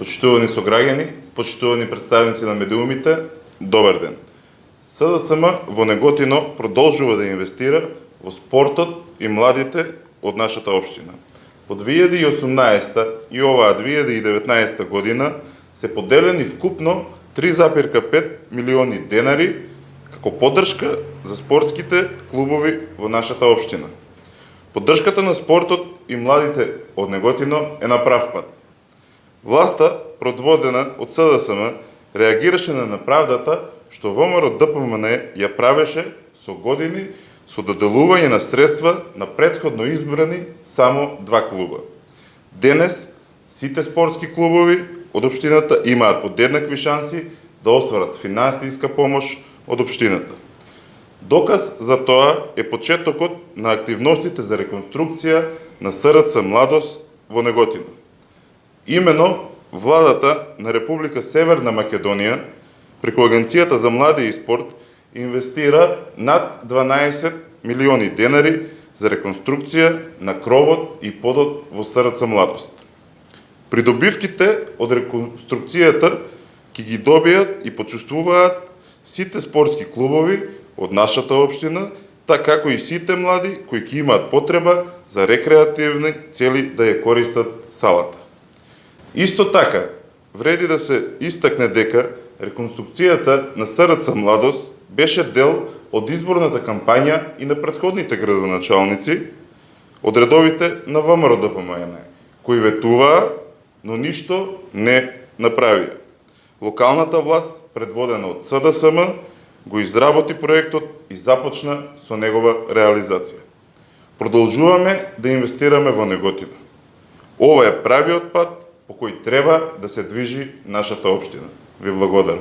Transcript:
Почитувани сограѓани, почитувани представници на медиумите, добар ден. СДСМ во Неготино продолжува да инвестира во спортот и младите од нашата општина. Во 2018 и оваа 2019 година се поделени вкупно 3,5 милиони денари како поддршка за спортските клубови во нашата општина. Поддршката на спортот и младите од Неготино е на прав пат. Власта, предводена од СДСМ, реагираше на неправдата што ВМРО ДПМН ја правеше со години со доделување на средства на претходно избрани само 2 клуба. Денес сите спортски клубови од општината имаат подеднакви шанси да остварат финансиска помош од општината. Доказ за тоа е почетокот на активностите за реконструкција на СРЦ Младост во Неготино. Имено, владата на Република Северна Македонија, преку Агенцијата за млади и спорт, инвестира над 12 милиони денари за реконструкција на кровот и подот во СРЦ Младост. Придобивките од реконструкцијата ќе ги добијат и почувствуваат сите спортски клубови од нашата општина, така како и сите млади кои ќе имаат потреба за рекреативни цели да ја користат салата. Исто така, вреди да се истакне дека реконструкцијата на СРЦ Младост беше дел од изборната кампања и на претходните градоначалници од редовите на ВМРО ДПМН, кои ветуваа, но ништо не направија. Локалната власт, предводена од СДСМ, го изработи проектот и започна со негова реализација. Продолжуваме да инвестираме во Неготино. Ова е правиот пат по кој треба да се движи нашата општина. Ви благодарам.